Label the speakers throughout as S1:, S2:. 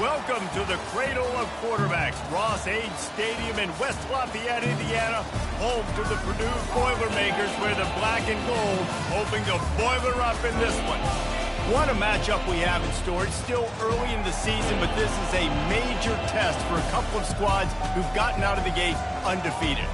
S1: Welcome to the cradle of quarterbacks, Ross-Ade Stadium in West Lafayette, Indiana, home to the Purdue Boilermakers, where the black and gold hoping to boiler up in this one. What a matchup we have in store. It's still early in the season, but this is a major test for a couple of squads who've gotten out of the gate undefeated.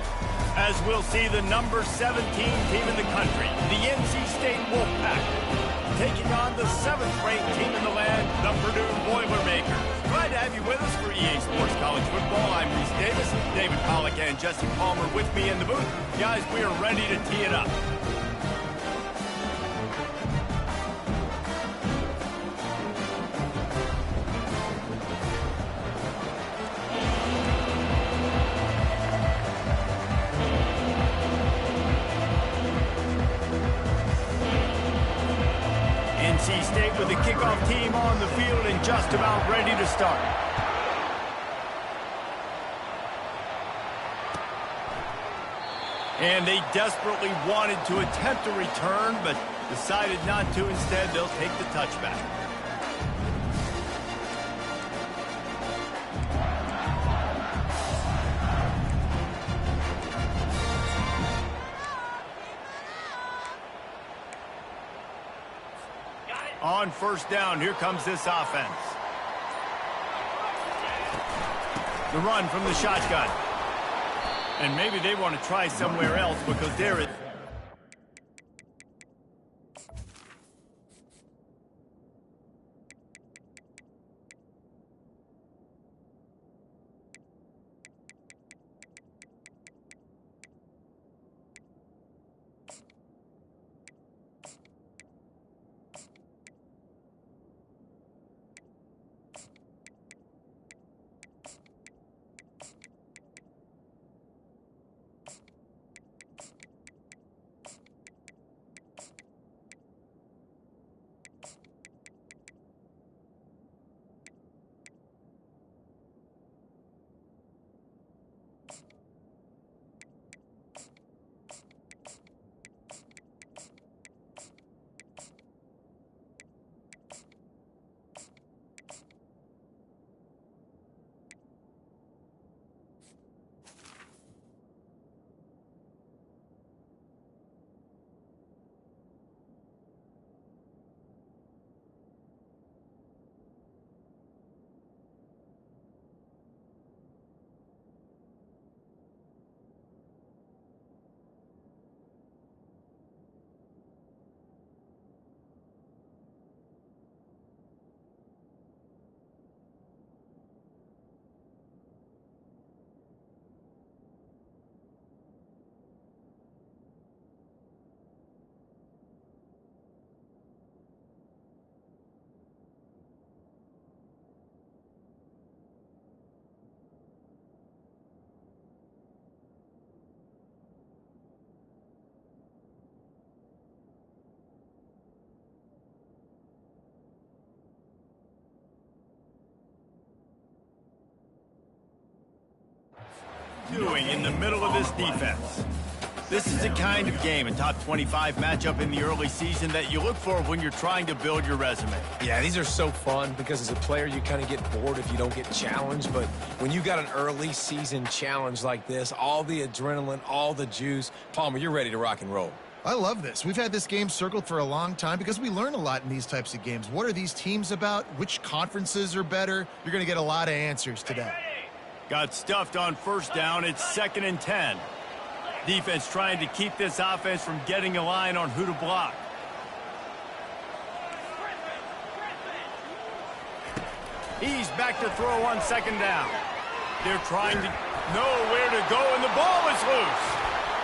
S1: As we'll see the number 17 team in the country, the NC State Wolfpack, taking on the 7th-ranked team in the land, the Purdue Boilermakers. Glad to have you with us for EA Sports College Football. I'm Reese Davis, David Pollack and Jesse Palmer with me in the booth. Guys, we are ready to tee it up. NC State with the kickoff team on the field and just about ready to start. And they desperately wanted to attempt a return, but decided not to. Instead, they'll take the touchback. On first down, here comes this offense. The run from the shotgun. And maybe they want to try somewhere else because there it... doing in the middle of this defense. This is the kind of game, a top 25 matchup in the early season, that you look for when you're trying to build your resume.
S2: Yeah, these are so fun because as a player, you kind of get bored if you don't get challenged. But when you got an early season challenge like this, all the adrenaline, all the juice, Palmer, you're ready to rock and roll.
S3: I love this. We've had this game circled for a long time because we learn a lot in these types of games. What are these teams about? Which conferences are better? You're going to get a lot of answers today.
S1: Got stuffed on first down. It's 2nd and 10. Defense trying to keep this offense from getting a line on who to block. He's back to throw on 2nd down. They're trying to know where to go, and the ball is loose.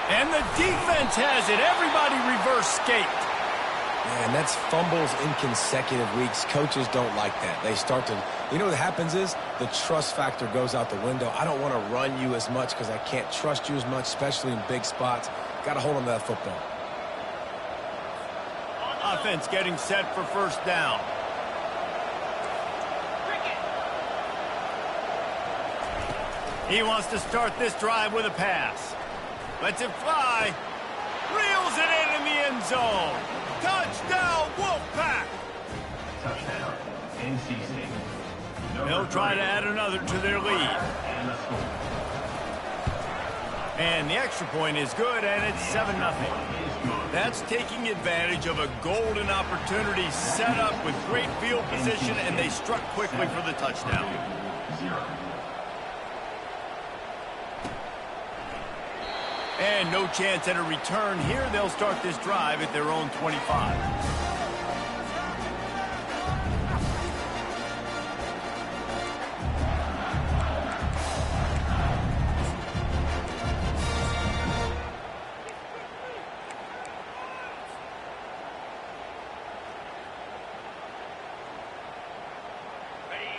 S1: And the defense has it. Everybody reverse skate.
S2: Man, that's fumbles in consecutive weeks. Coaches don't like that. They start to, you know what happens is the trust factor goes out the window. I don't want to run you as much because I can't trust you as much, especially in big spots. Got to hold on to that football.
S1: Offense getting set for first down. He wants to start this drive with a pass. Lets it fly. Reels it in the end zone. Touchdown, Wolfpack!
S4: Touchdown, NC State.
S1: They'll try to add another to their lead. And the extra point is good, and it's 7-0. That's taking advantage of a golden opportunity set up with great field position, and they struck quickly for the touchdown. And no chance at a return here. They'll start this drive at their own 25.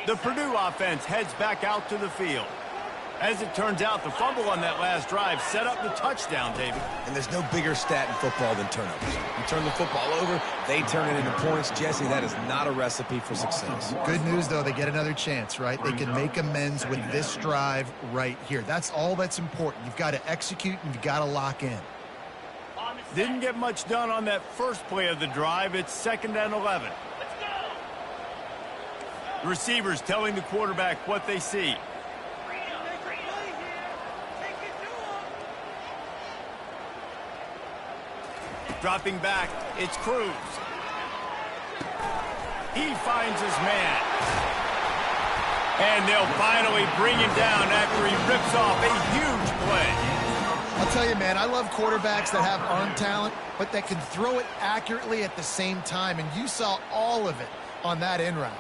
S1: The Purdue offense heads back out to the field. As it turns out, the fumble on that last drive set up the touchdown, David.
S2: And there's no bigger stat in football than turnovers. You turn the football over, they turn it into points. Jesse, that is not a recipe for success.
S3: Good news, though, they get another chance, right? They can make amends with this drive right here. That's all that's important. You've got to execute, and you've got to lock in.
S1: Didn't get much done on that first play of the drive. It's 2nd and 11. The receivers telling the quarterback what they see. Dropping back, it's Cruz. He finds his man. And they'll finally bring him down after he rips off a huge play.
S3: I'll tell you, man, I love quarterbacks that have arm talent, but that can throw it accurately at the same time, and you saw all of it on that in route.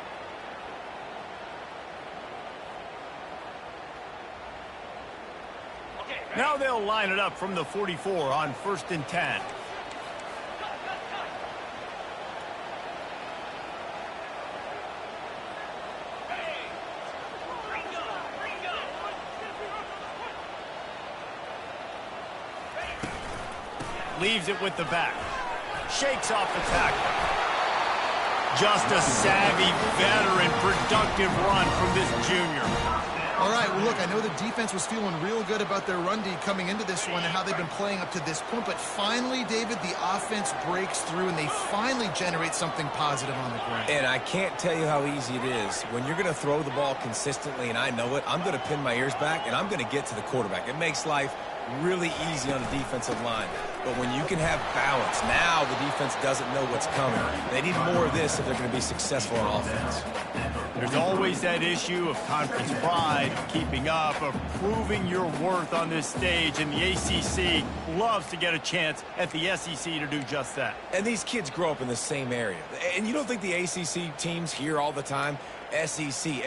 S1: Now they'll line it up from the 44 on 1st and 10. Leaves it with the back. Shakes off the tackle. Just a savvy, veteran, productive run from this junior.
S3: All right, well, look, I know the defense was feeling real good about their run D coming into this one and how they've been playing up to this point, but finally, David, the offense breaks through and they finally generate something positive on the ground.
S2: And I can't tell you how easy it is. When you're going to throw the ball consistently, and I know it, I'm going to pin my ears back and I'm going to get to the quarterback. It makes life really easy on the defensive line. But when you can have balance, now the defense doesn't know what's coming. They need more of this if they're going to be successful on offense.
S1: There's always that issue of conference pride, keeping up, of proving your worth on this stage, and the ACC loves to get a chance at the SEC to do just that.
S2: And these kids grow up in the same area. And you don't think the ACC teams hear all the time, SEC,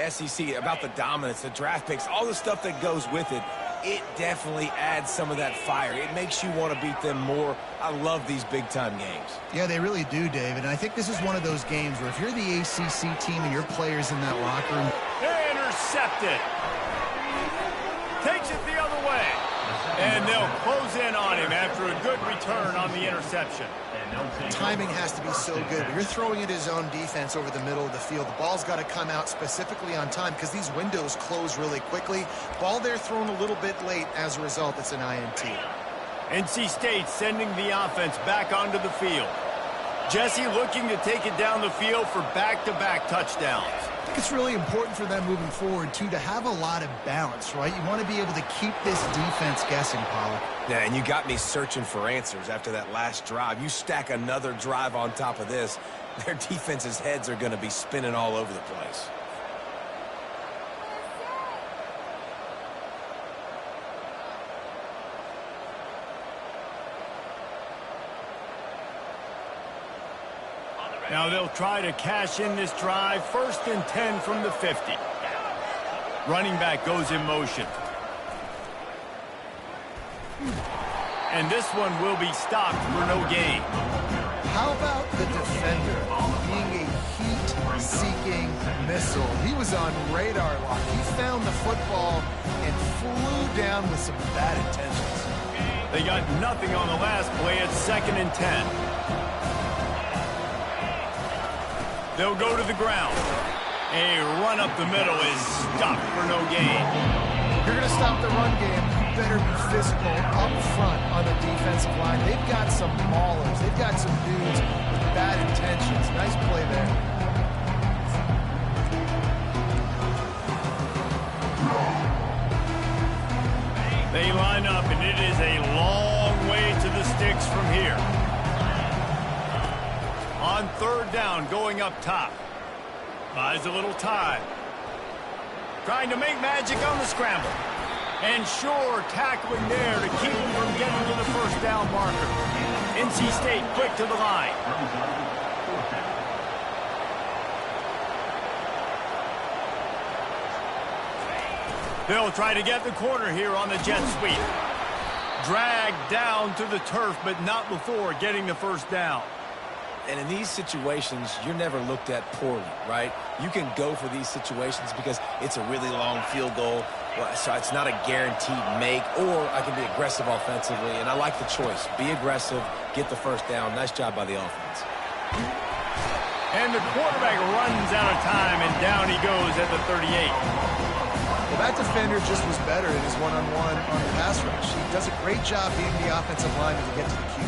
S2: about the dominance, the draft picks, all the stuff that goes with it. It definitely adds some of that fire. It makes you want to beat them more. I love these big-time games.
S3: Yeah, they really do, David. And I think this is one of those games where if you're the ACC team and your players in that locker room...
S1: Intercepted. Takes it the other way. And they'll close in on him after a good return on the interception.
S3: Timing has to be so good. But you're throwing it his own defense over the middle of the field. The ball's got to come out specifically on time because these windows close really quickly. Ball there thrown a little bit late. As a result, it's an INT.
S1: NC State sending the offense back onto the field. Jesse looking to take it down the field for back-to-back touchdowns.
S3: I think it's really important for them moving forward, too, to have a lot of balance, right? You want to be able to keep this defense guessing, Paul.
S2: Yeah, and you got me searching for answers after that last drive. You stack another drive on top of this, their defense's heads are going to be spinning all over the place.
S1: Now they'll try to cash in this drive. 1st and 10 from the 50. Running back goes in motion. And this one will be stopped for no gain.
S3: How about the defender being a heat-seeking missile? He was on radar lock. He found the football and flew down with some bad intentions.
S1: They got nothing on the last play at 2nd and 10. They'll go to the ground. A run up the middle is stopped for no gain.
S3: You're going to stop the run game. You better be physical up front on the defensive line. They've got some maulers. They've got some dudes with bad intentions. Nice play there.
S1: They line up, and it is a long way to the sticks from here. On third down, going up top. Buys a little time. Trying to make magic on the scramble. And sure, tackling there to keep him from getting to the first down marker. NC State quick to the line. They'll try to get the corner here on the jet sweep. Dragged down to the turf, but not before getting the first down.
S2: And in these situations, you're never looked at poorly, right? You can go for these situations because it's a really long field goal, so it's not a guaranteed make, or I can be aggressive offensively, and I like the choice. Be aggressive, get the first down. Nice job by the offense.
S1: And the quarterback runs out of time, and down he goes at the 38.
S3: Well, that defender just was better in his one-on-one on the pass rush. He does a great job beating the offensive lineman to get to the QB.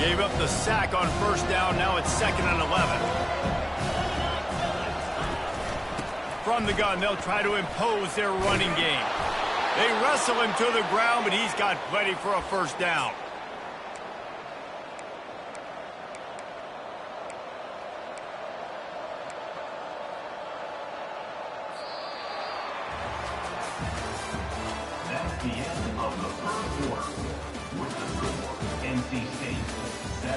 S1: Gave up the sack on first down. Now it's 2nd and 11. From the gun, they'll try to impose their running game. They wrestle him to the ground, but he's got plenty for a first down.
S4: That's the end of the first quarter. With the score, NC State 7,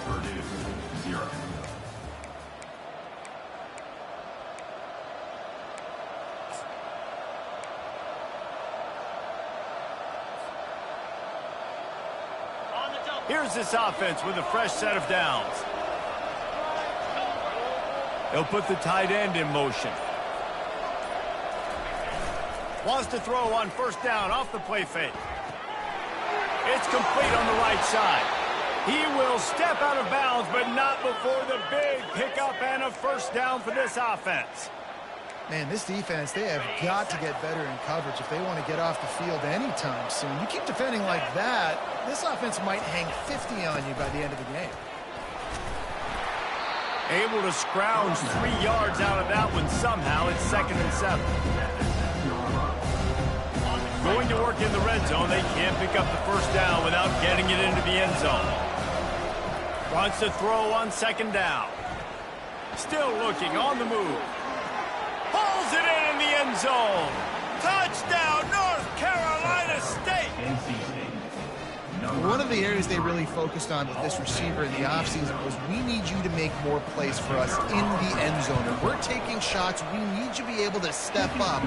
S4: Purdue 0.
S1: Here's this offense with a fresh set of downs. They'll put the tight end in motion. Wants to throw on first down off the play fake. It's complete on the right side. He will step out of bounds, but not before the big pickup and a first down for this offense.
S3: Man, this defense, they have got to get better in coverage if they want to get off the field anytime soon. You keep defending like that, this offense might hang 50 on you by the end of the game.
S1: Able to scrounge 3 yards out of that one somehow. It's 2nd and 7. Going to work in the red zone. They can't pick up the first down without getting it into the end zone. Wants to throw on 2nd down. Still looking on the move. Pulls it in the end zone. Touchdown, North Carolina State.
S3: One of the areas they really focused on with this receiver in the offseason was we need you to make more plays for us in the end zone. If we're taking shots, we need you to be able to step up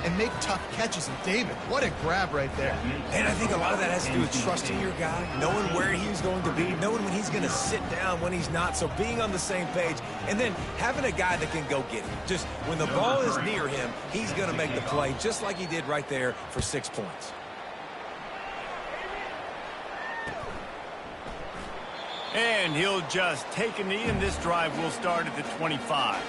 S3: and make tough catches. And David, what a grab right there.
S2: And I think a lot of that has to do with trusting your guy, knowing where he's going to be, knowing when he's going to sit down, when he's not. So being on the same page, and then having a guy that can go get it. Just when the ball is near him, he's going to make the play, just like he did right there for 6 points.
S1: And he'll just take a knee, and this drive will start at the 25.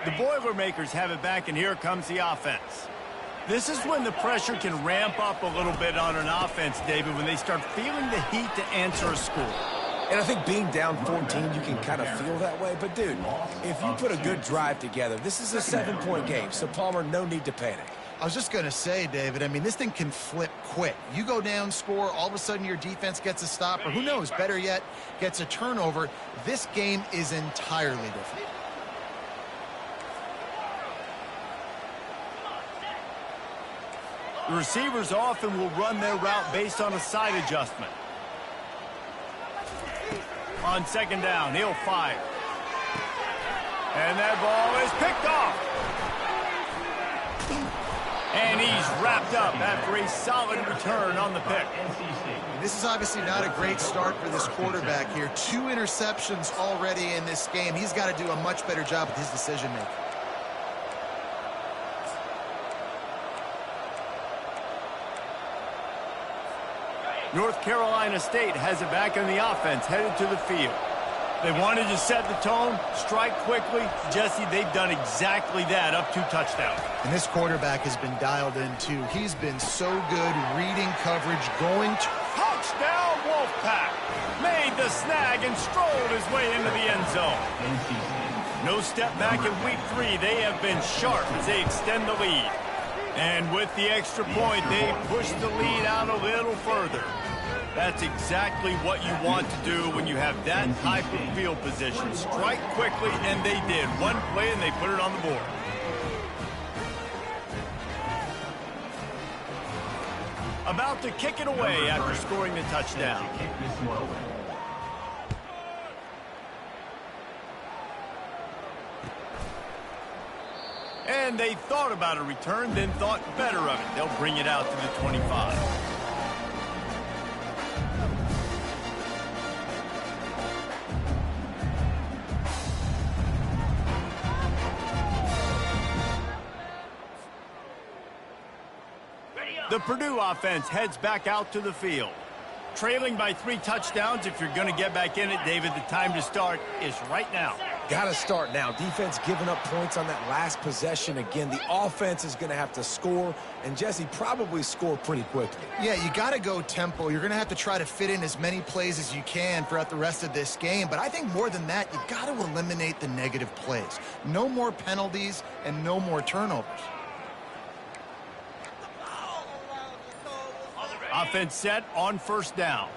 S1: The Boilermakers have it back, and here comes the offense. This is when the pressure can ramp up a little bit on an offense, David, when they start feeling the heat to answer a score.
S2: And I think being down 14, you can kind of feel that way. But, dude, if you put a good drive together, this is a 7-point game. So, Palmer, no need to panic.
S3: I was just going to say, David, I mean, this thing can flip quick. You go down, score, all of a sudden your defense gets a stop, or who knows, better yet, gets a turnover. This game is entirely different.
S1: The receivers often will run their route based on a side adjustment. On 2nd down, he'll fire. And that ball is picked off. And he's wrapped up after a solid return on the pick.
S3: This is obviously not a great start for this quarterback here. 2 interceptions already in this game. He's got to do a much better job with his decision-making.
S1: North Carolina State has it back on the offense, headed to the field. They wanted to set the tone, strike quickly. Jesse, they've done exactly that, up 2 touchdowns.
S3: And this quarterback has been dialed in, too. He's been so good reading coverage, going to...
S1: Touchdown, Wolfpack! Made the snag and strolled his way into the end zone. No step back in week 3. They have been sharp as they extend the lead. And with the extra point, they push the lead out a little further. That's exactly what you want to do when you have that type of field position. Strike quickly, and they did. One play, and they put it on the board. About to kick it away after scoring the touchdown. And they thought about a return, then thought better of it. They'll bring it out to the 25. The Purdue offense heads back out to the field. Trailing by 3 touchdowns. If you're going to get back in it, David, the time to start is right now.
S2: Got to start now. Defense giving up points on that last possession. Again, the offense is going to have to score, and Jesse probably score pretty quickly.
S3: Yeah, you got to go tempo. You're going to have to try to fit in as many plays as you can throughout the rest of this game. But I think more than that, you got to eliminate the negative plays. No more penalties and no more turnovers.
S1: Offense set on first down.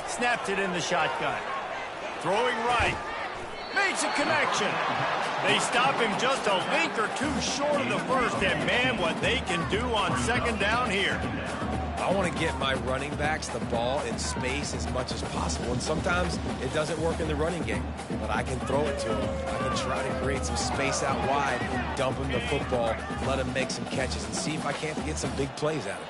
S1: Snapped it in the shotgun. Throwing right. Makes a connection. They stop him just a link or 2 short of the first. And, man, what they can do on second down here.
S2: I want to get my running backs the ball in space as much as possible. And sometimes it doesn't work in the running game. But I can throw it to them. I can try to create some space out wide, dump him the football, let him make some catches, and see if I can't get some big plays out of it.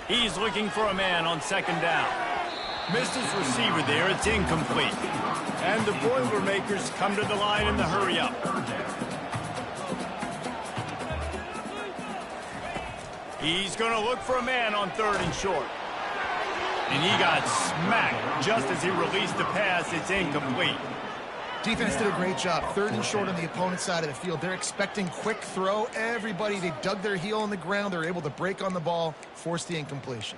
S1: He's looking for a man on second down. Missed his receiver there. It's incomplete. And the Boilermakers come to the line in the hurry-up. He's going to look for a man on 3rd and short. And he got smacked just as he released the pass. It's incomplete.
S3: Defense did a great job. 3rd and short on the opponent's side of the field. They're expecting quick throw. Everybody, they dug their heel on the ground. They're able to break on the ball, force the incompletion.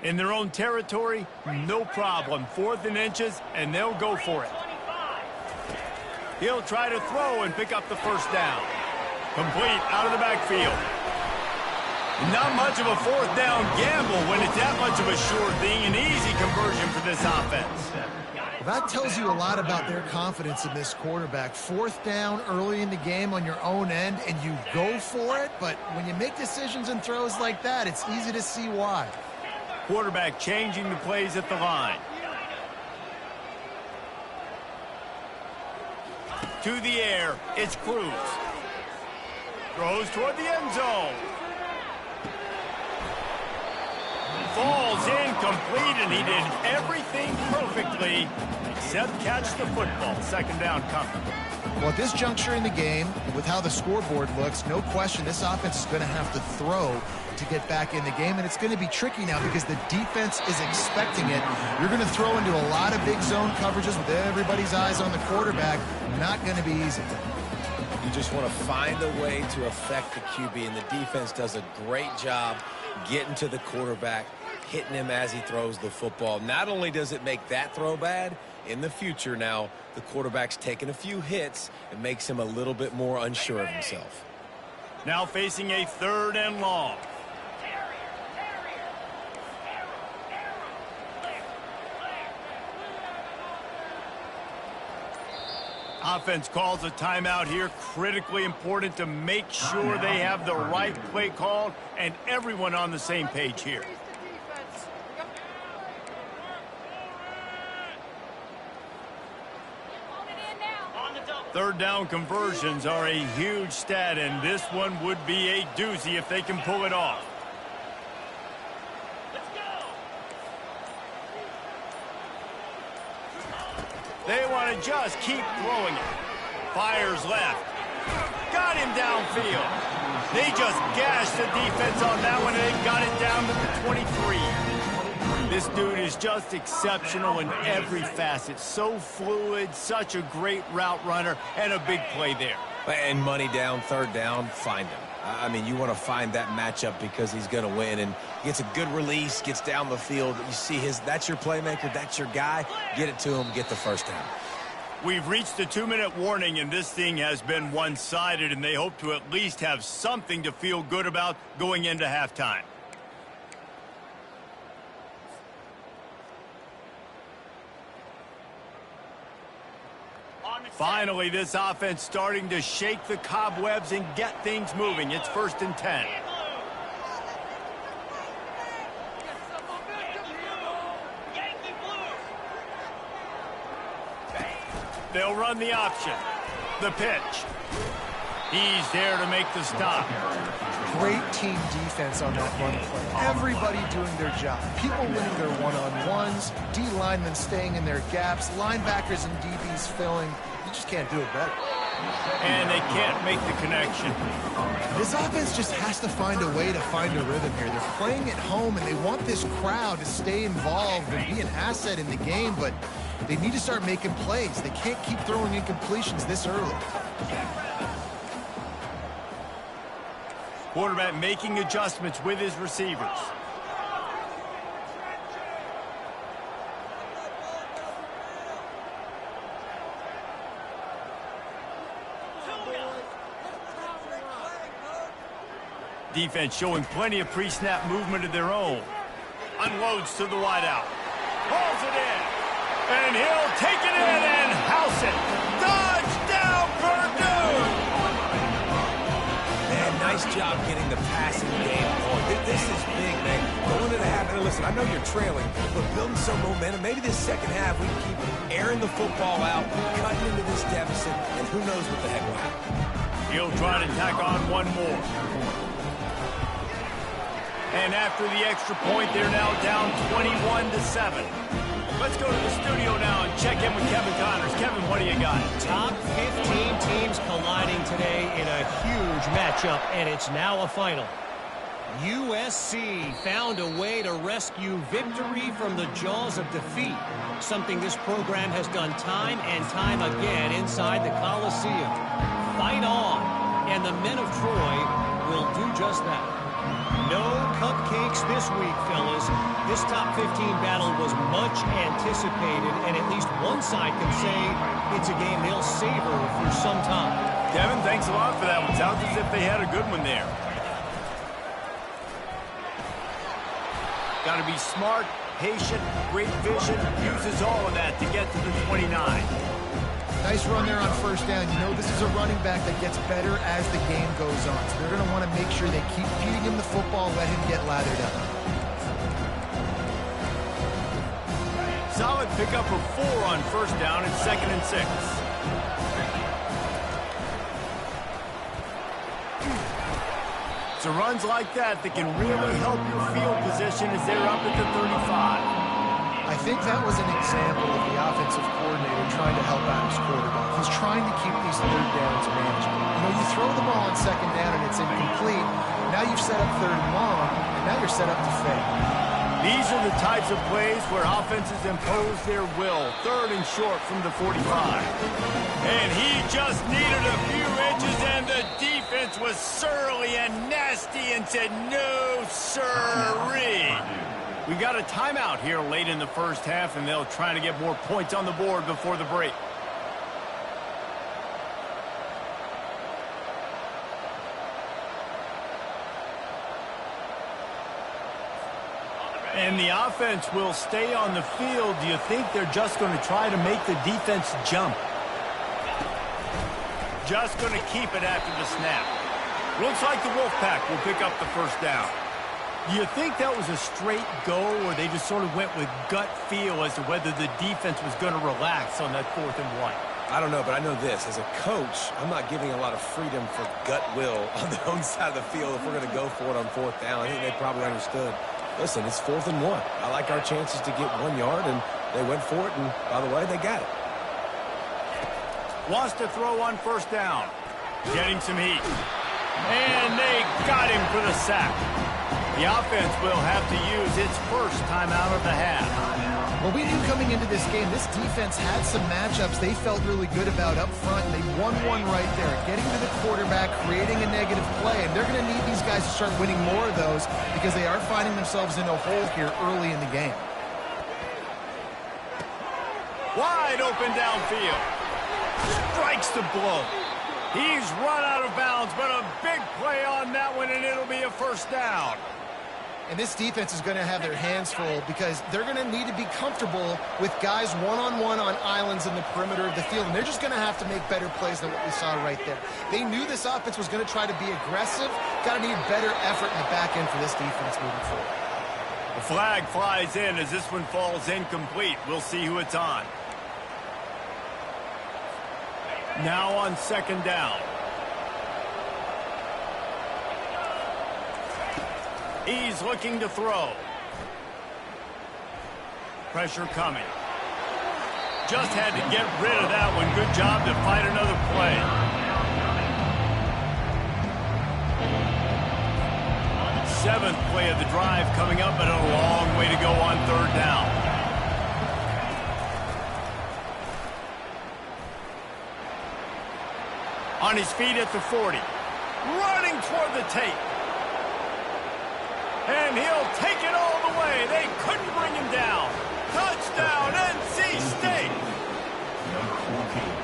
S1: In their own territory, no problem. 4th and inches, and they'll go for it. He'll try to throw and pick up the first down. Complete out of the backfield. Not much of a 4th down gamble when it's that much of a sure thing. An easy conversion for this offense.
S3: Well, that tells you a lot about their confidence in this quarterback. 4th down early in the game on your own end, and you go for it. But when you make decisions and throws like that, it's easy to see why.
S1: Quarterback changing the plays at the line. To the air, it's Cruz. Throws toward the end zone. Falls incomplete, and he did everything perfectly except catch the football. Second down coming.
S3: Well, at this juncture in the game, with how the scoreboard looks, no question this offense is going to have to throw to get back in the game, and it's going to be tricky now because the defense is expecting it. You're going to throw into a lot of big zone coverages with everybody's eyes on the quarterback. Not going to be easy.
S2: You just want to find a way to affect the QB, and the defense does a great job getting to the quarterback, hitting him as he throws the football. Not only does it make that throw bad, in the future now, the quarterback's taking a few hits. It makes him a little bit more unsure of himself.
S1: Now facing a 3rd and long. Offense calls a timeout here. Critically important to make sure they have the right play called and everyone on the same page here. Third down conversions are a huge stat, and this one would be a doozy if they can pull it off. They want to just keep throwing it. Fires left. Got him downfield. They just gashed the defense on that one, and they got it down to the 23. This dude is just exceptional in every facet. So fluid, such a great route runner, and a big play there.
S2: And money down, third down, find him. I mean, you want to find that matchup because he's going to win, and gets a good release, gets down the field. You see that's your playmaker, that's your guy. Get it to him, get the first down.
S1: We've reached the 2-minute warning, and this thing has been one-sided, and they hope to at least have something to feel good about going into halftime. Finally, this offense starting to shake the cobwebs and get things moving. It's 1st and 10. They'll run the option. The pitch. He's there to make the stop.
S3: Great team defense on that run play. Everybody doing their job. People winning their one-on-ones, D linemen staying in their gaps, linebackers and DBs filling. You just can't do it better.
S1: And they can't make the connection.
S3: This offense just has to find a way to find a rhythm here. They're playing at home, and they want this crowd to stay involved and be an asset in the game, but they need to start making plays. They can't keep throwing incompletions this early.
S1: Quarterback making adjustments with his receivers. Defense showing plenty of pre-snap movement of their own. Unloads to the wideout. Hauls it in. And he'll take it in and house it. Touchdown, Purdue!
S2: Man, nice job getting the passing game going. This is big, man. Going into the half, and listen, I know you're trailing, but building some momentum. Maybe this second half we can keep airing the football out, cutting into this deficit, and who knows what the heck will happen.
S1: He'll try to tack on one more. And after the extra point, they're now down 21-7. Let's go to the studio now and check in with Kevin Connors. Kevin, what do you got?
S5: Top 15 teams colliding today in a huge matchup, and it's now a final. USC found a way to rescue victory from the jaws of defeat, something this program has done time and time again inside the Coliseum. Fight on, and the men of Troy will do just that. No cupcakes this week, fellas. This top 15 battle was much anticipated, and at least one side can say it's a game they'll savor for some time.
S1: Kevin, thanks a lot for that one. Sounds as if they had a good one there. Got to be smart, patient, great vision, uses all of that to get to the 29.
S3: Nice run there on first down. You know, this is a running back that gets better as the game goes on. So they're going to want to make sure they keep feeding him the football, let him get lathered up.
S1: Solid pickup of 4 on first down and 2nd and 6. So runs like that can really help your field position as they're up at the 35.
S3: I think that was an example of the offensive coordinator trying to help out his quarterback. He's trying to keep these third downs manageable. You know, you throw the ball on second down and it's incomplete. Now you've set up third and long, and now you're set up to fail.
S1: These are the types of plays where offenses impose their will. 3rd and short from the 45. And he just needed a few inches, and the defense was surly and nasty and said, no, sirree. We got a timeout here late in the first half, and they'll try to get more points on the board before the break. And the offense will stay on the field. Do you think they're just going to try to make the defense jump? Just going to keep it after the snap. Looks like the Wolfpack will pick up the first down. Do you think that was a straight go, or they just sort of went with gut feel as to whether the defense was going to relax on that 4th and 1?
S2: I don't know, but I know this. As a coach, I'm not giving a lot of freedom for gut will on the own side of the field if we're going to go for it on 4th down. I think they probably understood. Listen, it's 4th and 1. I like our chances to get 1 yard, and they went for it, and by the way, they got it.
S1: Wants to throw on first down. Getting some heat. And they got him for the sack. The offense will have to use its first timeout of the half.
S3: Well, we knew coming into this game, this defense had some matchups they felt really good about up front. They won one right there, getting to the quarterback, creating a negative play, and they're going to need these guys to start winning more of those because they are finding themselves in a hole here early in the game.
S1: Wide open downfield. Strikes the blow. He's run out of bounds, but a big play on that one, and it'll be a first down.
S3: And this defense is going to have their hands full because they're going to need to be comfortable with guys one-on-one on islands in the perimeter of the field, and they're just going to have to make better plays than what we saw right there. They knew this offense was going to try to be aggressive. Got to need better effort in the back end for this defense moving forward.
S1: The flag flies in as this one falls incomplete. We'll see who it's on. Now on second down. He's looking to throw. Pressure coming. Just had to get rid of that one. Good job to fight another play. Seventh play of the drive coming up, but a long way to go on third down. On his feet at the 40. Running toward the tape. And he'll take it all the way. They couldn't bring him down. Touchdown, NC State.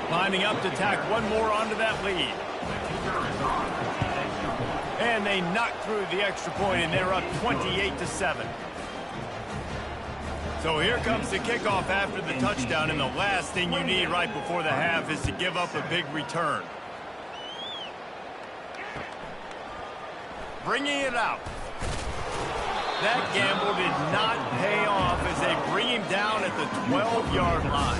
S1: Lining up to tack one more onto that lead. And they knocked through the extra point, and they're up 28-7. So here comes the kickoff after the touchdown, and the last thing you need right before the half is to give up a big return. Bringing it out. That gamble did not pay off as they bring him down at the 12-yard line.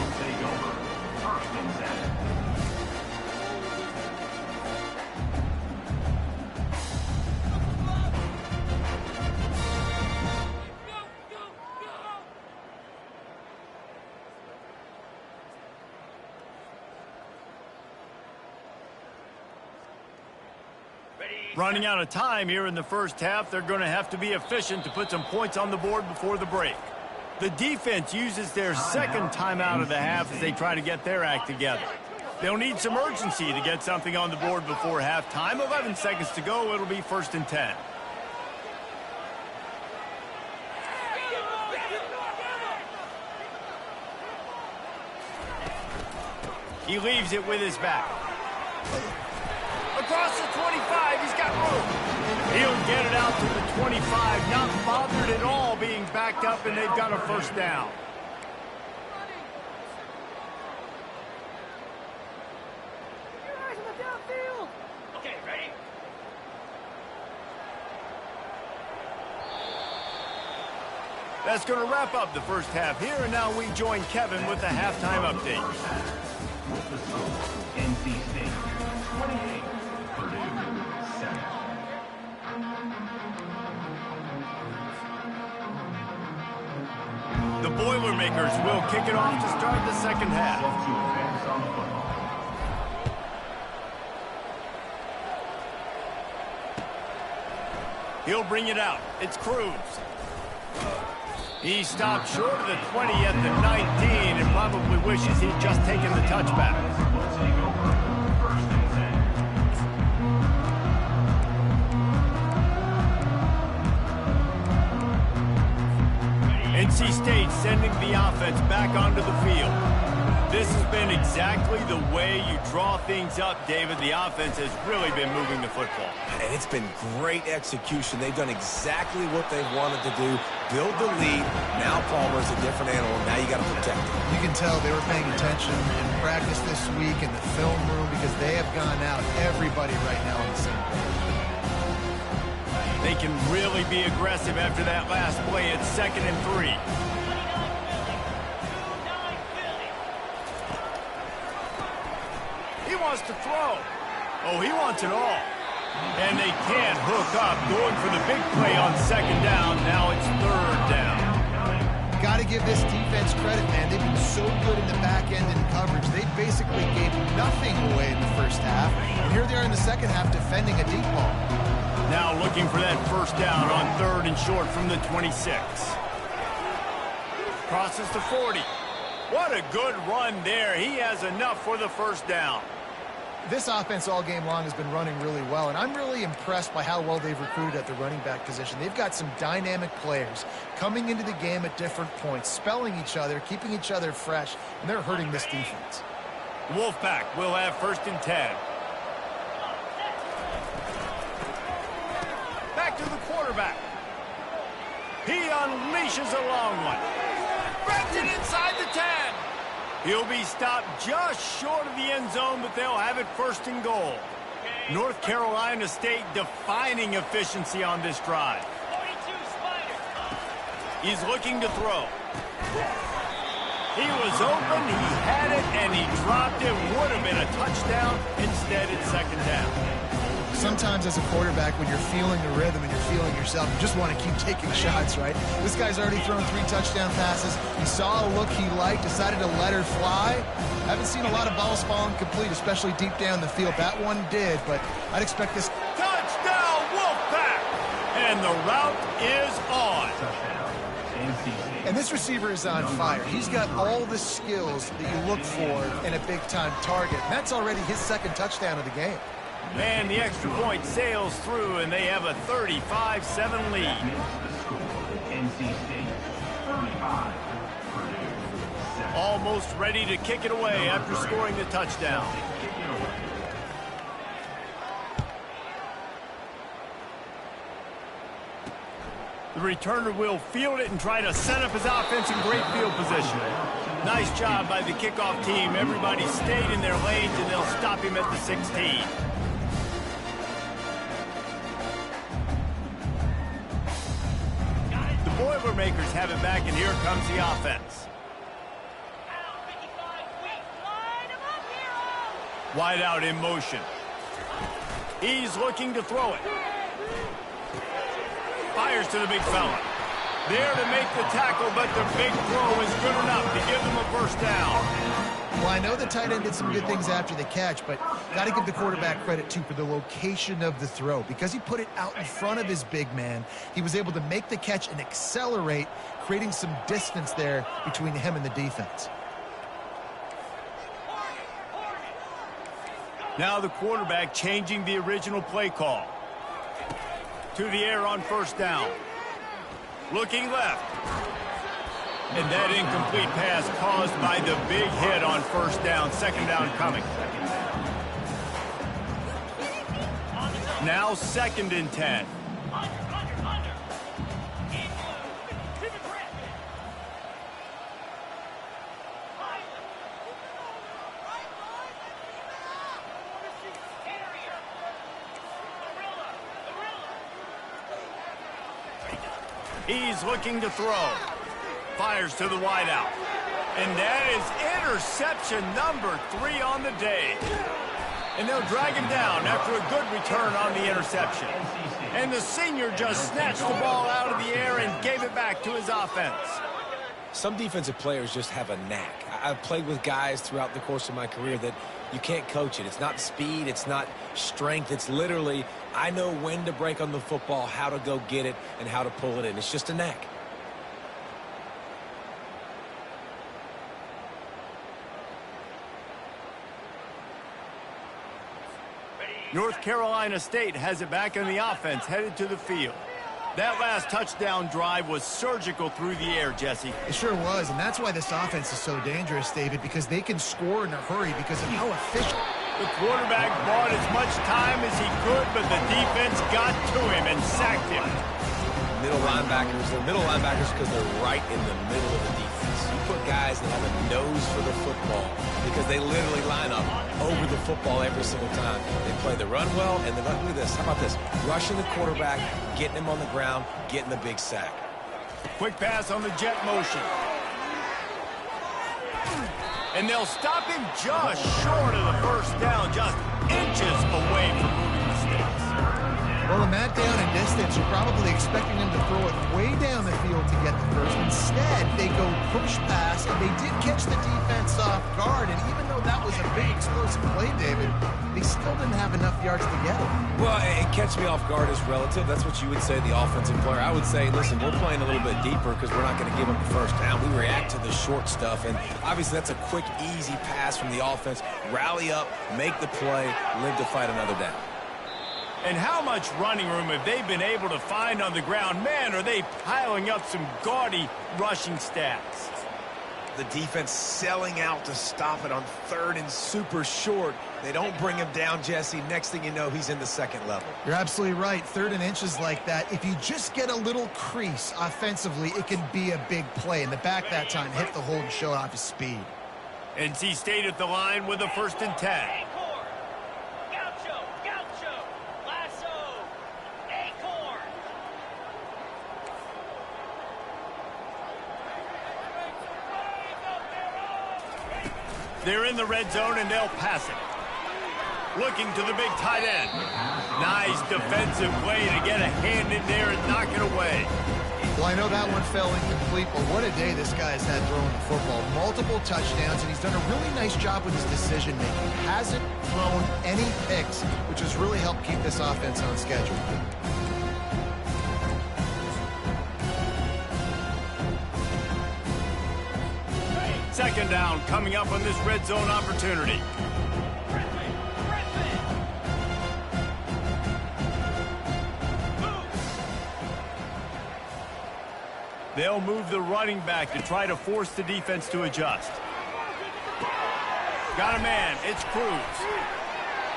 S1: Running out of time here in the first half, they're going to have to be efficient to put some points on the board before the break. The defense uses their second timeout of the half as they try to get their act together. They'll need some urgency to get something on the board before halftime. 11 seconds to go. It'll be 1st and 10. He leaves it with his back. Across the 25, he's got room. He'll get it out to the 25, not bothered at all being backed up, and they've got a first down.
S6: Okay, ready?
S1: That's going to wrap up the first half here, and now we join Kevin with the halftime update.
S4: NC State 28, Purdue 7.
S1: The Boilermakers will kick it off to start the second half.
S4: To advance on football.
S1: He'll bring it out. It's Cruz. He stopped short of the 20 at the 19 and probably wishes he'd just taken the touchback.
S4: Will take over 1st and 10.
S1: NC State sending the offense back onto the field. This has been exactly the way you draw things up, David. The offense has really been moving the football.
S2: And it's been great execution. They've done exactly what they've wanted to do. Build the lead. Now Palmer's a different animal. Now you got to protect it.
S3: You can tell they were paying attention in practice this week in the film room because they have gone out, everybody right now on the same page.
S1: They can really be aggressive after that last play. It's 2nd and 3. He wants to throw. Oh, he wants it all. And they can't hook up. Going for the big play on 2nd down. Now it's 3rd down.
S3: Got to give this defense credit, man. They've been so good in the back end in coverage. They basically gave nothing away in the first half. And here they are in the second half defending a deep ball.
S1: Now looking for that first down on 3rd and short from the 26. Crosses to 40. What a good run there. He has enough for the first down.
S3: This offense all game long has been running really well, and I'm really impressed by how well they've recruited at the running back position. They've got some dynamic players coming into the game at different points, spelling each other, keeping each other fresh, and they're hurting this defense.
S1: Wolfpack will have 1st and 10. Back to the quarterback. He unleashes a long one. Grabs it inside the 10. He'll be stopped just short of the end zone, but they'll have it 1st and goal. North Carolina State defining efficiency on this drive. He's looking to throw. He was open, he had it, and he dropped it. Would have been a touchdown. Instead, it's 2nd down.
S3: Sometimes as a quarterback, when you're feeling the rhythm and you're feeling yourself, you just want to keep taking shots, right? This guy's already thrown 3 touchdown passes. He saw a look he liked, decided to let her fly. Haven't seen a lot of balls falling complete, especially deep down the field. That one did, but I'd expect this.
S1: Touchdown, Wolfpack! And the route is on.
S3: And this receiver is on fire. He's got all the skills that you look for in a big-time target. And that's already his 2nd touchdown of the game.
S1: And the extra point sails through, and they have a 35-7 lead.
S4: NC State 35, Purdue 7.
S1: Almost ready to kick it away after scoring the touchdown. The returner will field it and try to set up his offense in great field position. Nice job by the kickoff team. Everybody stayed in their lanes, and they'll stop him at the 16. Boilermakers have it back, and here comes the offense. Wide out in motion. He's looking to throw it. Fires to the big fella. There to make the tackle, but the big throw is good enough to give them a first down.
S3: Well, I know the tight end did some good things after the catch, but got to give the quarterback credit, too, for the location of the throw. Because he put it out in front of his big man, he was able to make the catch and accelerate, creating some distance there between him and the defense.
S1: Now the quarterback changing the original play call. To the air on 1st down. Looking left. And that incomplete pass caused by the big hit on 1st down. 2nd down coming. Now 2nd and 10. He's looking to throw. Fires to the wideout. And that is interception number 3 on the day. And they'll drag him down after a good return on the interception. And the senior just snatched the ball out of the air and gave it back to his offense.
S2: Some defensive players just have a knack. I've played with guys throughout the course of my career that you can't coach it. It's not speed. It's not strength. It's literally, I know when to break on the football, how to go get it, and how to pull it in. It's just a knack.
S1: North Carolina State has it back in the offense, headed to the field. That last touchdown drive was surgical through the air, Jesse.
S3: It sure was, and that's why this offense is so dangerous, David, because they can score in a hurry because of how efficient.
S1: The quarterback bought as much time as he could, but the defense got to him and sacked him.
S2: Middle linebackers, they're middle linebackers because they're right in the middle of the defense. You put guys that have a nose for the football because they literally line up over the football every single time. They play the run well, and then look at this. How about this? Rushing the quarterback, getting him on the ground, getting the big sack.
S1: Quick pass on the jet motion. And they'll stop him just short of the first down, just inches away from moving the sticks.
S3: Well, in that down and distance, you're probably expecting him to throw it way down the field to get the first. Instead, they go push pass, and they did catch the defense off guard. And even though that was a big explosive play, David, they still didn't have enough yards to get it.
S2: Well, and catch me off guard is relative. That's what you would say, the offensive player. I would say, listen, we're playing a little bit deeper because we're not going to give them the first down. We react to the short stuff, and obviously that's a quick, easy pass from the offense. Rally up, make the play, live to fight another down.
S1: And how much running room have they been able to find on the ground? Man, are they piling up some gaudy rushing stats.
S2: The defense selling out to stop it on third and super short. They don't bring him down, Jesse. Next thing you know, he's in the second level.
S3: You're absolutely right. Third and inches like that, if you just get a little crease offensively, it can be a big play. And the back that time hit the hole and showed off his speed.
S1: NC State at the line with a 1st and 10. They're in the red zone, and they'll pass it. Looking to the big tight end. Nice defensive play to get a hand in there and knock it away.
S3: Well, I know that one fell incomplete, but what a day this guy has had throwing the football. Multiple touchdowns, and he's done a really nice job with his decision-making. Hasn't thrown any picks, which has really helped keep this offense on schedule.
S1: Second down coming up on this red zone opportunity. They'll move the running back to try to force the defense to adjust. Got a man. It's Cruz.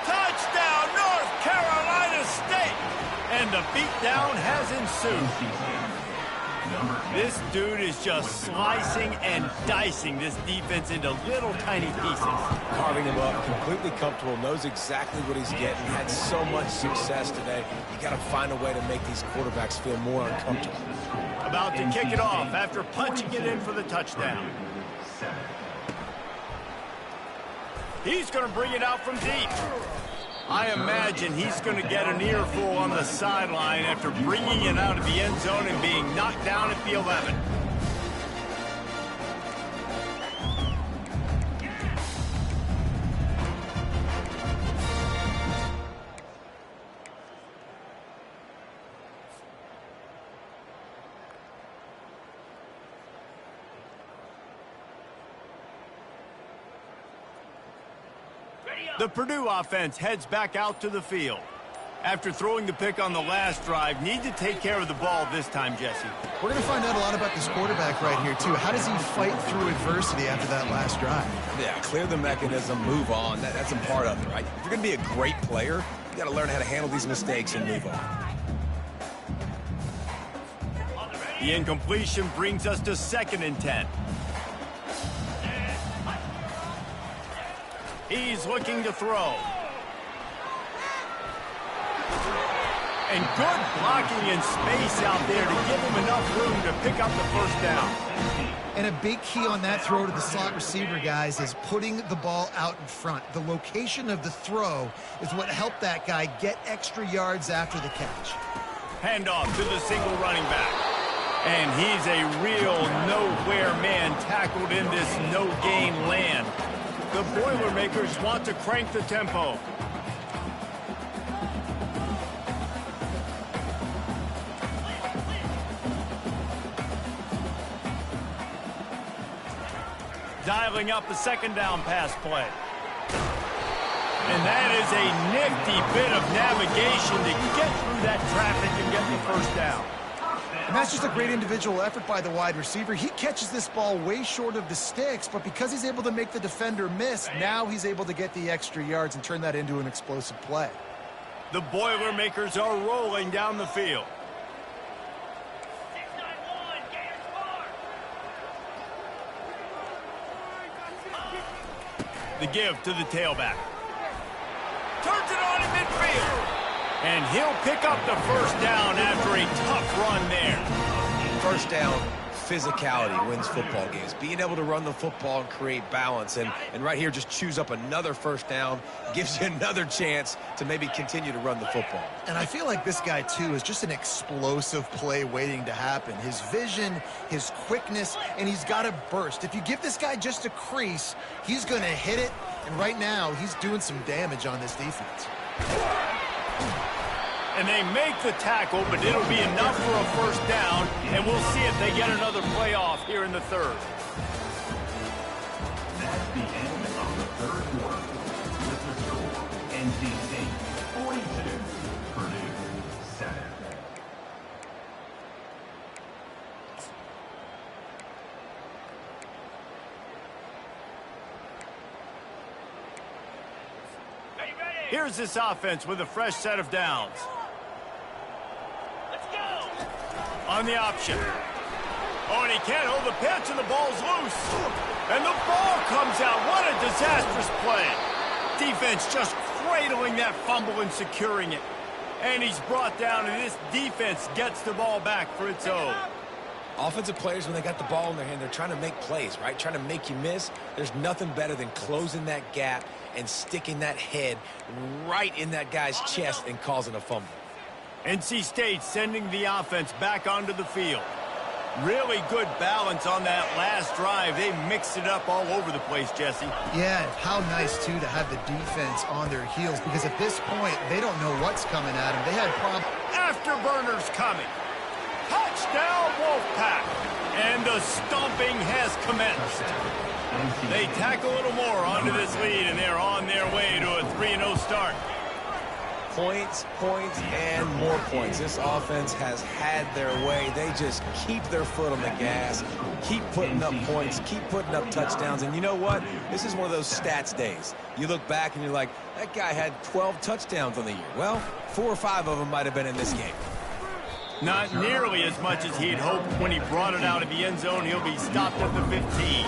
S1: Touchdown, North Carolina State! And the beatdown has ensued. This dude is just slicing and dicing this defense into little tiny pieces.
S2: Carving him up, completely comfortable, knows exactly what he's getting. Had so much success today. You got to find a way to make these quarterbacks feel more uncomfortable.
S1: About to kick it off after punching it in for the touchdown. He's going to bring it out from deep. I imagine he's going to get an earful on the sideline after bringing it out of the end zone and being knocked down at the 11. The Purdue offense heads back out to the field. After throwing the pick on the last drive, need to take care of the ball this time, Jesse.
S3: We're going to find out a lot about this quarterback right here, too. How does he fight through adversity after that last drive?
S2: Yeah, clear the mechanism, move on. That's a part of it, right? If you're going to be a great player, you got to learn how to handle these mistakes and move on.
S1: The incompletion brings us to 2nd and 10. He's looking to throw. And good blocking in space out there to give him enough room to pick up the first down.
S3: And a big key on that throw to the slot receiver, guys, is putting the ball out in front. The location of the throw is what helped that guy get extra yards after the catch.
S1: Handoff to the single running back. And he's a real nowhere man tackled in this no-gain land. The Boilermakers want to crank the tempo. Dialing up the 2nd down pass play. And that is a nifty bit of navigation to get through that traffic and get the first down.
S3: And that's just a great individual effort by the wide receiver. He catches this ball way short of the sticks, but because he's able to make the defender miss, now he's able to get the extra yards and turn that into an explosive play.
S1: The Boilermakers are rolling down the field. The give to the tailback. Turns it on in midfield. And he'll pick up the first down after a tough run there.
S2: First down, physicality wins football games. Being able to run the football and create balance. And right here, just choose up another first down, gives you another chance to maybe continue to run the football.
S3: And I feel like this guy, too, is just an explosive play waiting to happen. His vision, his quickness, and he's got a burst. If you give this guy just a crease, he's going to hit it. And right now, he's doing some damage on this defense.
S1: And they make the tackle, but it'll be enough for a first down, and we'll see if they get another play off here in the third.
S4: That's the end of the third quarter. With the score, NC State 42, Purdue 7.
S1: Here's this offense with a fresh set of downs.
S6: Let's go.
S1: On the option. Oh, and he can't hold the pitch, and the ball's loose. And the ball comes out. What a disastrous play. Defense just cradling that fumble and securing it. And he's brought down, and this defense gets the ball back for its own.
S2: Offensive players, when they got the ball in their hand, they're trying to make plays, right? Trying to make you miss. There's nothing better than closing that gap and sticking that head right in that guy's chest and causing a fumble.
S1: NC State sending the offense back onto the field. Really good balance on that last drive. They mixed it up all over the place, Jesse.
S3: Yeah, how nice, too, to have the defense on their heels, because at this point, they don't know what's coming at them. They had problems.
S1: Afterburners coming. Touchdown, Wolfpack. And the stomping has commenced. They tack a little more onto this lead, and they're on their way to a 3-0 start.
S2: Points, points, and more points. This offense has had their way. They just keep their foot on the gas, keep putting up points, keep putting up touchdowns. And you know what? This is one of those stats days. You look back and you're like, that guy had 12 touchdowns on the year. Well, 4 or 5 of them might have been in this game.
S1: Not nearly as much as he'd hoped when he brought it out of the end zone. He'll be stopped at the 15.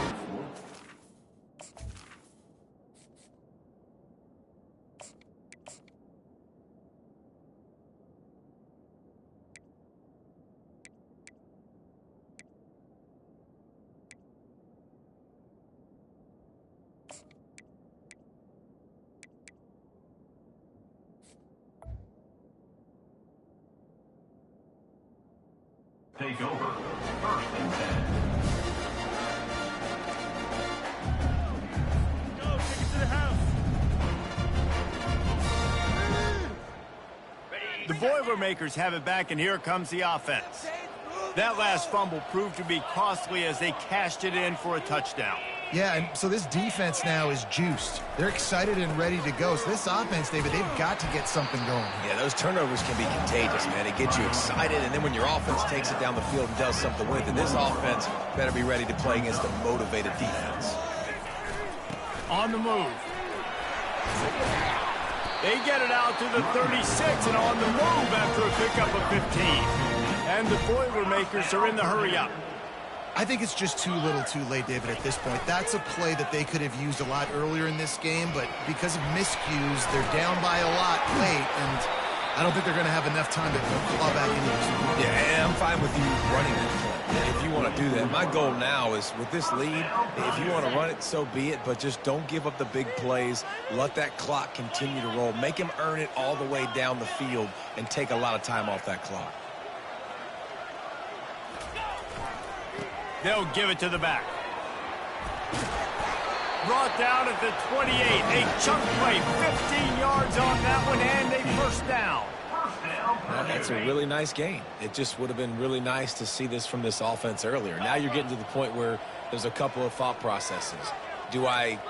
S4: Take over. 1st and 10.
S6: Go, take it to the house.
S1: The Boilermakers have it back, and here comes the offense. That last fumble proved to be costly as they cashed it in for a touchdown.
S3: Yeah, and so this defense now is juiced. They're excited and ready to go. So this offense, David, they've got to get something going.
S2: Yeah, those turnovers can be contagious, man. It gets you excited, and then when your offense takes it down the field and does something with it, this offense better be ready to play against a motivated defense.
S1: On the move. They get it out to the 36 and on the move after a pickup of 15. And the Boilermakers are in the hurry-up.
S3: I think it's just too little too late, David, at this point. That's a play that they could have used a lot earlier in this game, but because of miscues, they're down by a lot late, and I don't think they're going to have enough time to claw back into this.
S2: Yeah, and I'm fine with you running that play if you want to do that. My goal now is with this lead, if you want to run it, so be it, but just don't give up the big plays. Let that clock continue to roll. Make him earn it all the way down the field and take a lot of time off that clock.
S1: They'll give it to the back. Brought down at the 28. A chunk play, 15 yards on that one, and a first down.
S2: That's a really nice game. It just would have been really nice to see this from this offense earlier. Now you're getting to the point where there's a couple of thought processes. Do I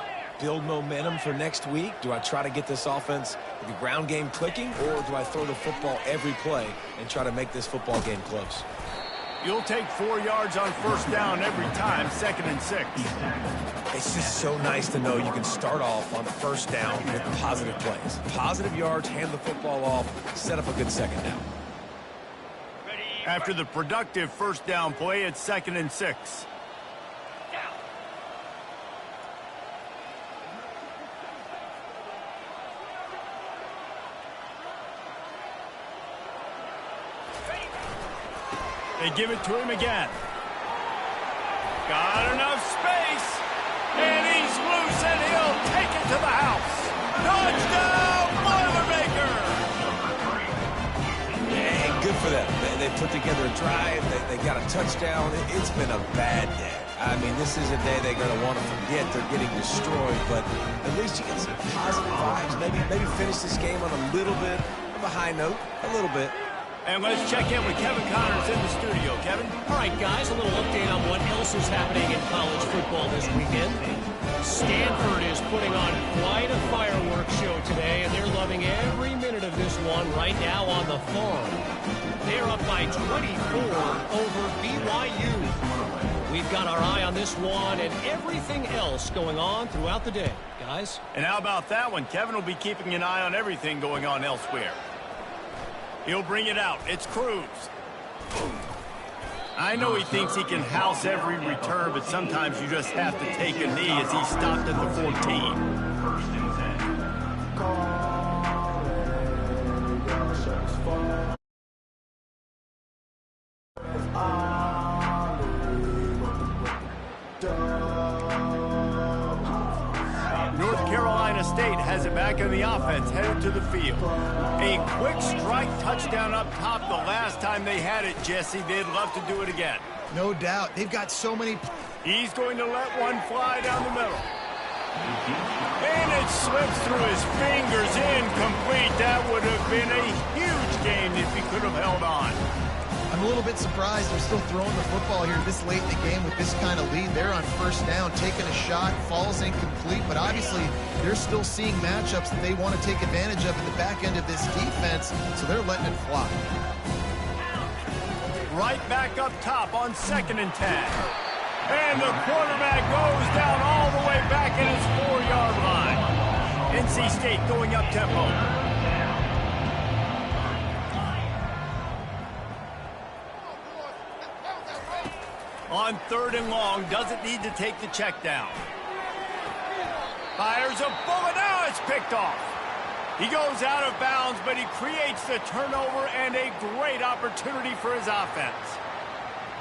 S2: build momentum for next week? Do I try to get this offense, the ground game clicking, or do I throw the football every play and try to make this football game close?
S1: You'll take 4 yards on first down every time, 2nd and 6.
S2: It's just so nice to know you can start off on first down with positive plays. Positive yards, hand the football off, set up a good second down.
S1: After the productive first down play, it's 2nd and 6. They give it to him again. Got enough space. And he's loose, and he'll take it to the house. Touchdown, Boilermaker!
S2: And good for them. They put together a drive. They got a touchdown. It's been a bad day. I mean, this is a day they're going to want to forget. They're getting destroyed, but at least you get some positive vibes. Maybe finish this game on a little bit of a high note, a little bit.
S1: And let's check in with Kevin Connors in the studio. Kevin?
S5: All right, guys, a little update on what else is happening in college football this weekend. Stanford is putting on quite a fireworks show today, and they're loving every minute of this one right now on the farm. They're up by 24 over BYU. We've got our eye on this one and everything else going on throughout the day, guys.
S1: And how about that one? Kevin will be keeping an eye on everything going on elsewhere. He'll bring it out. It's Cruz. I know he thinks he can house every return, but sometimes you just have to take a knee as he stopped at the 14.
S4: First and 10.
S1: North Carolina State has it back in the offense, headed to the field. A quick strike touchdown up top the last time they had it, Jesse. They'd love to do it again.
S3: No doubt. They've got so many...
S1: He's going to let one fly down the middle. And it slips through his fingers, incomplete. That would have been a huge game if he could have held on.
S3: I'm a little bit surprised they're still throwing the football here this late in the game with this kind of lead. They're on first down, taking a shot, falls incomplete, but obviously they're still seeing matchups that they want to take advantage of in the back end of this defense, so they're letting it fly.
S1: Right back up top on 2nd and 10. And the quarterback goes down all the way back at his 4-yard line. NC State going up tempo. On 3rd and long, doesn't need to take the check down. Fires a bullet. Now it's picked off. He goes out of bounds, but he creates the turnover and a great opportunity for his offense.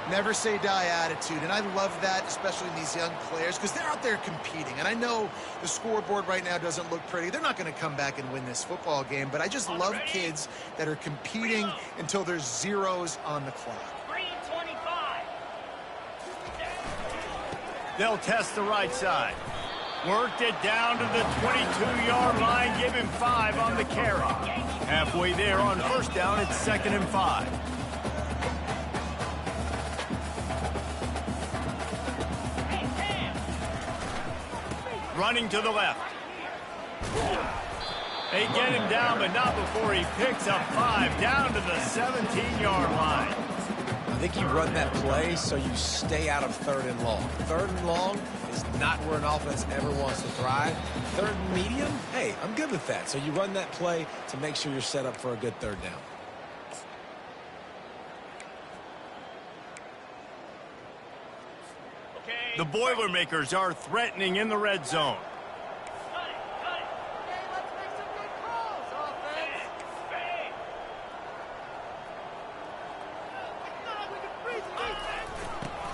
S3: Never say die attitude, and I love that, especially in these young players, because they're out there competing. And I know the scoreboard right now doesn't look pretty. They're not going to come back and win this football game, but I just love kids that are competing until there's zeros on the clock.
S6: 3:25.
S1: They'll test the right side. Worked it down to the 22-yard line. Give him 5 on the carry. Halfway there on first down, it's 2nd and 5. Running to the left. They get him down, but not before he picks up 5 down to the 17-yard line.
S2: I think you run that play so you stay out of 3rd and long. 3rd and long is not where an offense ever wants to thrive. 3rd and medium, hey, I'm good with that. So you run that play to make sure you're set up for a good 3rd down.
S1: The Boilermakers are threatening in the red zone.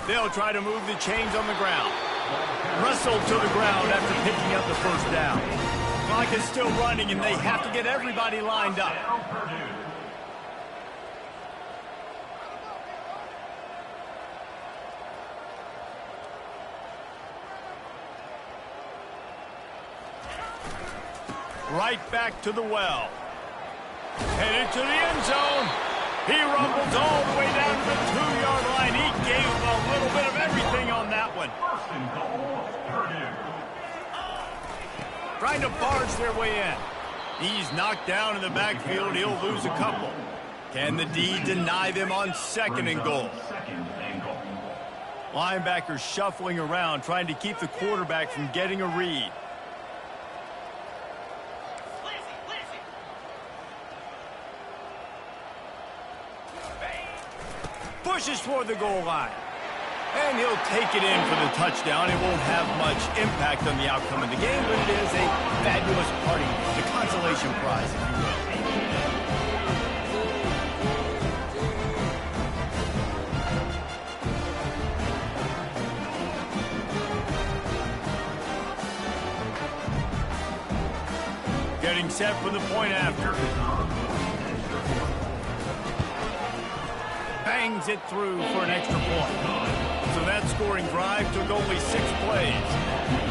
S1: They'll try to move the chains on the ground. Wrestled to the ground after picking up the first down. Clock is still running, and they have to get everybody lined up. Right back to the well. Headed to the end zone. He rumbles all the way down to the 2-yard line. He gave a little bit of everything on that one. Trying to barge their way in. He's knocked down in the backfield. He'll lose a couple. Can the D deny them on 2nd and goal? Linebackers shuffling around, trying to keep the quarterback from getting a read. Pushes for the goal line. And he'll take it in for the touchdown. It won't have much impact on the outcome of the game, but it is a fabulous party. The consolation prize, if you will. getting set for the point after. Bangs it through for an extra point. So that scoring drive took only 6 plays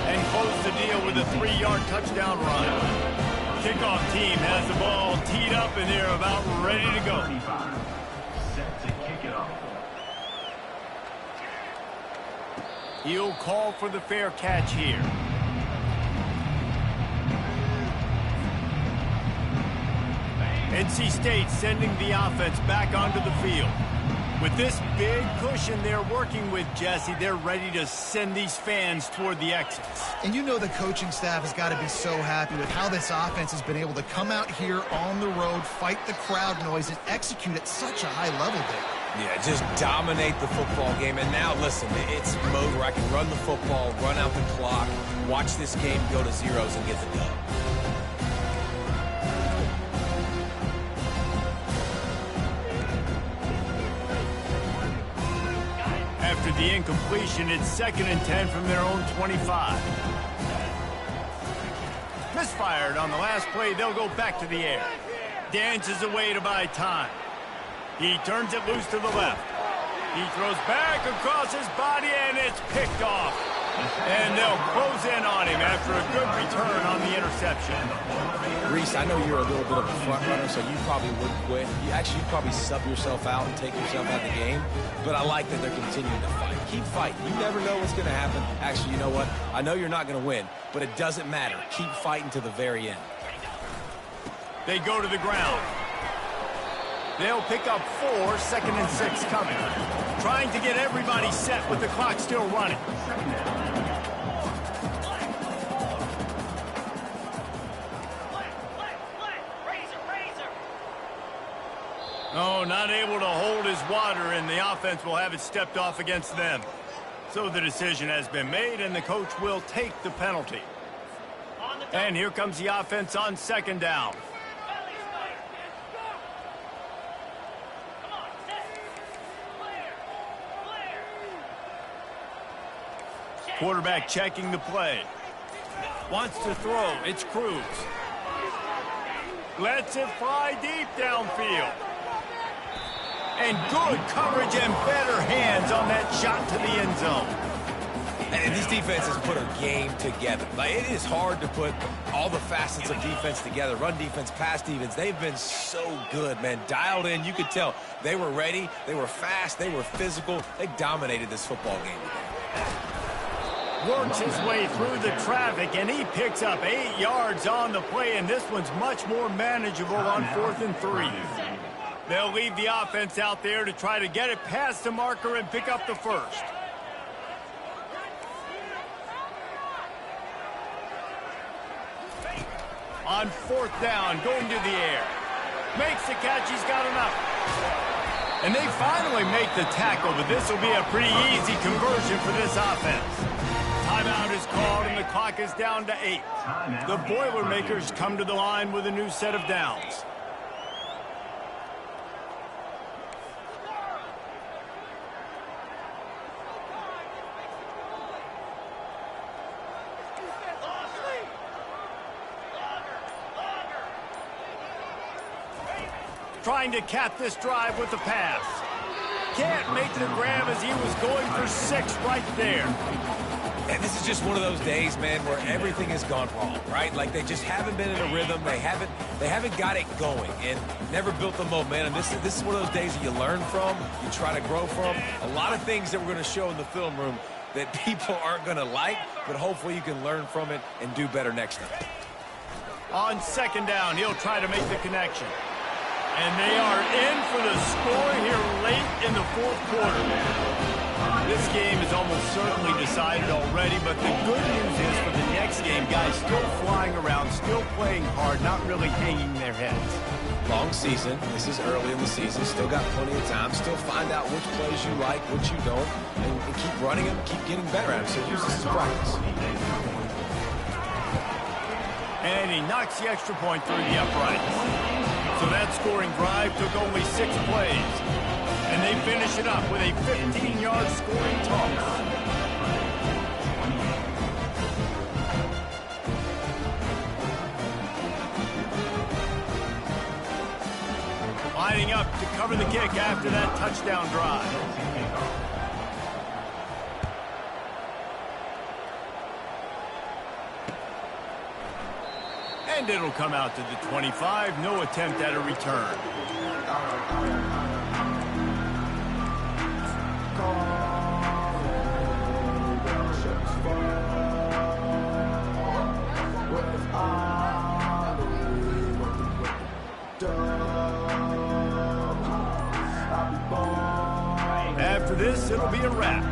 S1: and closed the deal with a 3-yard touchdown run. Kickoff team has the ball teed up and they're about ready to go.
S4: Set to kick it off.
S1: He'll call for the fair catch here. NC State sending the offense back onto the field. With this big cushion they're working with, Jesse, they're ready to send these fans toward the exits.
S3: And you know the coaching staff has got to be so happy with how this offense has been able to come out here on the road, fight the crowd noise, and execute at such a high level, Dave.
S2: Yeah, just dominate the football game. And now, listen, it's mode where I can run the football, run out the clock, watch this game go to zeros and get the dub.
S1: After the incompletion, it's 2nd and 10 from their own 25. Misfired on the last play, they'll go back to the air. Dances away to buy time. He turns it loose to the left. He throws back across his body, and it's picked off. And they'll close in on him after a good return on the interception.
S2: Reese, I know you're a little bit of a front runner, so you probably wouldn't quit. You'd probably sub yourself out and take yourself out of the game. But I like that they're continuing to fight. Keep fighting. You never know what's going to happen. Actually, you know what? I know you're not going to win, but it doesn't matter. Keep fighting to the very end.
S1: They go to the ground. They'll pick up 4, 2nd and 6 coming. Trying to get everybody set with the clock still running. Oh, not able to hold his water, and the offense will have it stepped off against them. So the decision has been made, and the coach will take the penalty. And here comes the offense on 2nd down. Quarterback checking the play. Wants to throw. It's Cruz. Lets it fly deep downfield. And good coverage and better hands on that shot to the end zone.
S2: And these defenses put a game together. Like, it is hard to put all the facets of defense together. Run defense, pass defense. They've been so good, man. Dialed in. You could tell they were ready. They were fast. They were physical. They dominated this football game today.
S1: Works his way through the traffic, and he picks up 8 yards on the play, and this one's much more manageable on 4th and 3. They'll leave the offense out there to try to get it past the marker and pick up the first. On 4th down, going to the air. Makes the catch, he's got enough. And they finally make the tackle, but this will be a pretty easy conversion for this offense. Timeout is called, and the clock is down to 8. The Boilermakers come to the line with a new set of downs. Trying to cap this drive with the pass. Can't make the grab as he was going for 6 right there.
S2: And this is just one of those days, man, where everything has gone wrong, right? Like, they just haven't been in a rhythm. They haven't got it going and never built the momentum. This is one of those days that you learn from, you try to grow from. A lot of things that we're going to show in the film room that people aren't going to like, but hopefully you can learn from it and do better next time.
S1: On 2nd down, he'll try to make the connection. And they are in for the score here late in the 4th quarter. This game is almost certainly decided already, but the good news is for the next game, guys still flying around, still playing hard, not really hanging their heads.
S2: Long season. This is early in the season. Still got plenty of time. Still find out which plays you like, which you don't, and keep running them, keep getting better at them. So use this as practice.
S1: And he knocks the extra point through the uprights. So that scoring drive took only 6 plays. And they finish it up with a 15-yard scoring toss. kick after that touchdown drive. And it'll come out to the 25. No attempt at a return. After this, it'll be a wrap.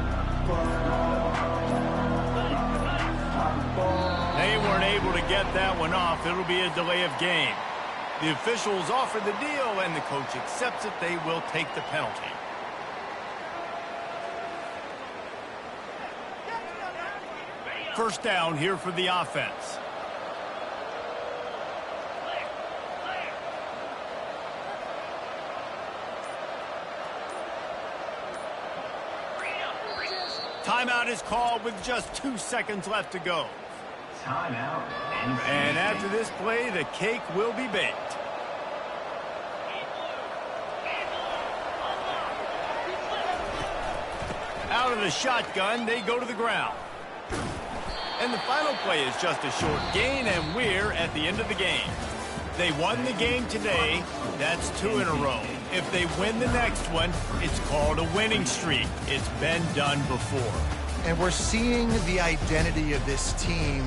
S1: They weren't able to get that one off. It'll be a delay of game. The officials offer the deal, and the coach accepts it. They will take the penalty. First down here for the offense. Timeout is called with just 2 seconds left to go.
S4: Timeout.
S1: And after this play, the cake will be baked. Out of the shotgun, they go to the ground. And the final play is just a short gain, and we're at the end of the game. They won the game today. That's 2 in a row. If they win the next one, it's called a winning streak. It's been done before.
S3: And we're seeing the identity of this team